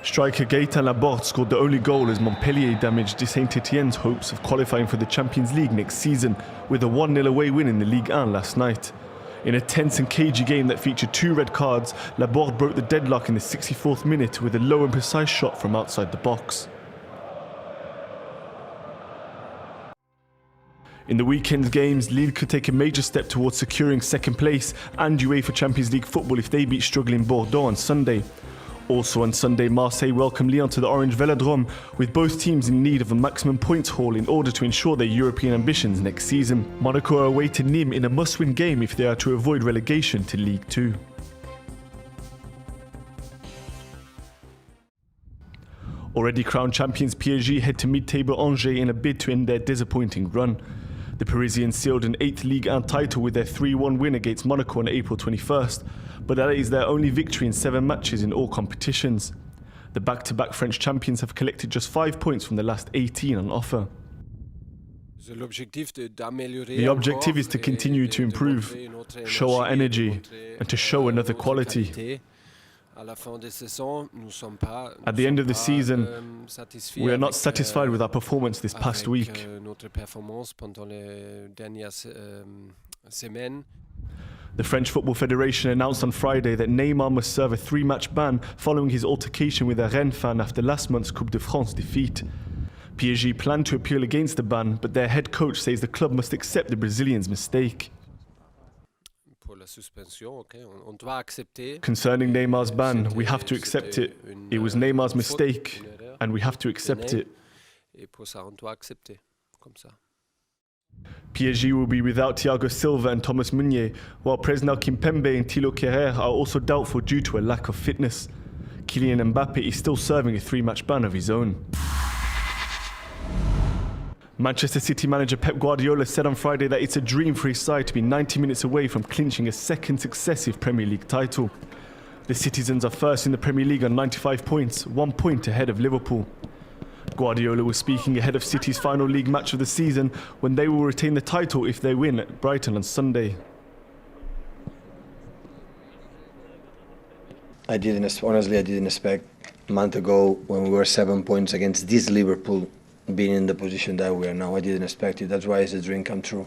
Striker Gaëtan Laborde scored the only goal as Montpellier damaged Saint-Étienne's hopes of qualifying for the Champions League next season with a 1-0 away win in the Ligue 1 last night. In a tense and cagey game that featured 2 red cards, Laborde broke the deadlock in the 64th minute with a low and precise shot from outside the box. In the weekend's games, Lille could take a major step towards securing second place and UEFA Champions League football if they beat struggling Bordeaux on Sunday. Also on Sunday, Marseille welcomed Lyon to the Orange Velodrome, with both teams in need of a maximum points haul in order to ensure their European ambitions next season. Monaco are away to Nîmes in a must-win game if they are to avoid relegation to Ligue 2. Already crowned champions PSG head to mid-table Angers in a bid to end their disappointing run. The Parisians sealed an 8th Ligue 1 title with their 3-1 win against Monaco on April 21st, but that is their only victory in 7 matches in all competitions. The back-to-back French champions have collected just 5 points from the last 18 on offer. The objective is to continue to improve, show our energy, and to show another quality. At the end of the season, we are not satisfied with our performance this past week. The French Football Federation announced on Friday that Neymar must serve a 3-match ban following his altercation with a Rennes fan after last month's Coupe de France defeat. PSG plan to appeal against the ban, but their head coach says the club must accept the Brazilian's mistake. Concerning Neymar's ban, we have to accept it. It was Neymar's mistake, and we have to accept it. PSG will be without Thiago Silva and Thomas Meunier, while Presnel Kimpembe and Thilo Kehrer are also doubtful due to a lack of fitness. Kylian Mbappe is still serving a 3-match ban of his own. Manchester City manager Pep Guardiola said on Friday that it's a dream for his side to be 90 minutes away from clinching a second successive Premier League title. The Citizens are first in the Premier League on 95 points, 1 point ahead of Liverpool. Guardiola was speaking ahead of City's final league match of the season when they will retain the title if they win at Brighton on Sunday. Honestly, I didn't expect a month ago when we were 7 points against this Liverpool being in the position that we are now. I didn't expect it. That's why it's a dream come true.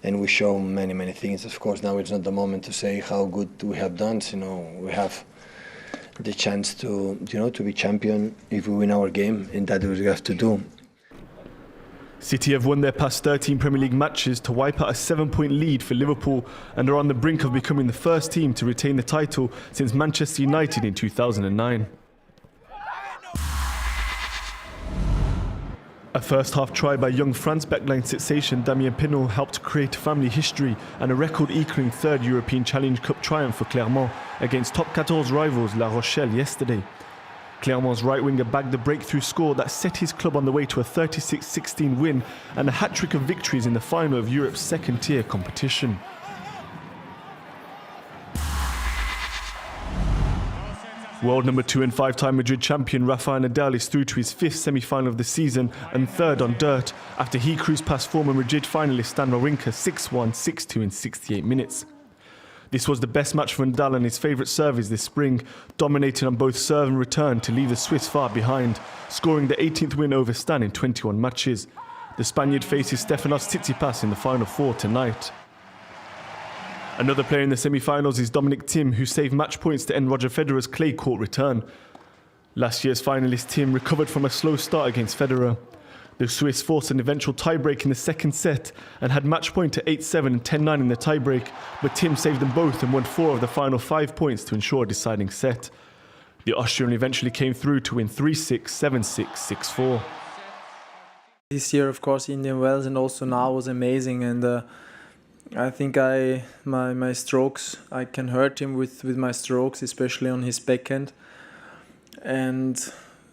And we show many things. Of course, now it's not the moment to say how good we have done. We have the chance to be champion if we win our game, and that we have to do. City have won their past 13 Premier League matches to wipe out a 7-point lead for Liverpool and are on the brink of becoming the first team to retain the title since Manchester United in 2009. A first-half try by young France backline sensation Damien Penaud helped create family history and a record-equaling 3rd European Challenge Cup triumph for Clermont against top 14 rivals La Rochelle yesterday. Clermont's right winger bagged the breakthrough score that set his club on the way to a 36-16 win and a hat-trick of victories in the final of Europe's second-tier competition. World number 2 and 5-time Madrid champion Rafael Nadal is through to his 5th semi-final of the season and 3rd on dirt after he cruised past former Madrid finalist Stan Wawrinka 6-1, 6-2 in 68 minutes. This was the best match for Nadal and his favourite servers this spring, dominating on both serve and return to leave the Swiss far behind, scoring the 18th win over Stan in 21 matches. The Spaniard faces Stefanos Tsitsipas in the final 4 tonight. Another player in the semi-finals is Dominic Thiem, who saved match points to end Roger Federer's clay court return. Last year's finalist Thiem recovered from a slow start against Federer. The Swiss forced an eventual tiebreak in the second set and had match point to 8-7 and 10-9 in the tiebreak, but Thiem saved them both and won 4 of the final 5 points to ensure a deciding set. The Austrian eventually came through to win 3-6, 7-6, 6-4. This year, of course, Indian Wells and also now was amazing, and I think my strokes, I can hurt him with my strokes, especially on his backhand. And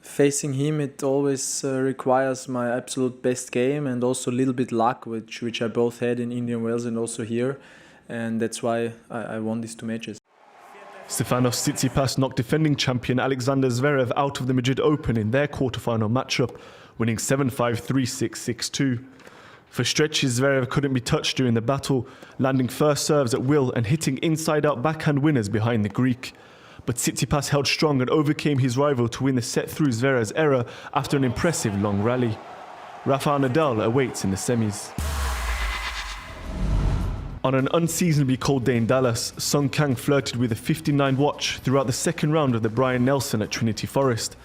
facing him, it always requires my absolute best game and also a little bit luck, which I both had in Indian Wells and also here. And that's why I won these 2 matches. Stefanos Tsitsipas knocked defending champion Alexander Zverev out of the Madrid Open in their quarterfinal matchup, winning 7-5, 3-6, 6-2. For stretches, Zverev couldn't be touched during the battle, landing first serves at will and hitting inside-out backhand winners behind the Greek. but Tsitsipas held strong and overcame his rival to win the set through Zverev's error after an impressive long rally. Rafael Nadal awaits in the semis. On an unseasonably cold day in Dallas, Sung Kang flirted with a 59 watch throughout the second round of the Brian Nelson at Trinity Forest.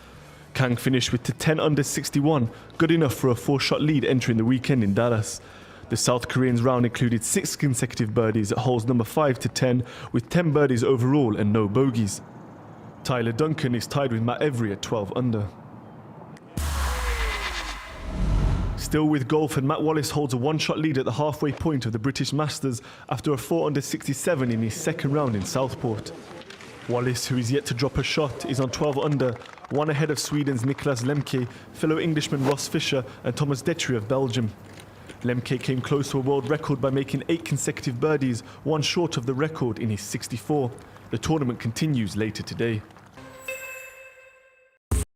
Kang finished with 10 under 61, good enough for a 4-shot lead entering the weekend in Dallas. The South Korean's round included 6 consecutive birdies at holes number 5 to 10, with 10 birdies overall and no bogeys. Tyler Duncan is tied with Matt Every at 12 under. Still with golf, and Matt Wallace holds a 1-shot lead at the halfway point of the British Masters after a 4 under 67 in his second round in Southport. Wallace, who is yet to drop a shot, is on 12 under, one ahead of Sweden's Niklas Lemke, fellow Englishman Ross Fisher and Thomas Detry of Belgium. Lemke came close to a world record by making 8 consecutive birdies, one short of the record in his 64. The tournament continues later today.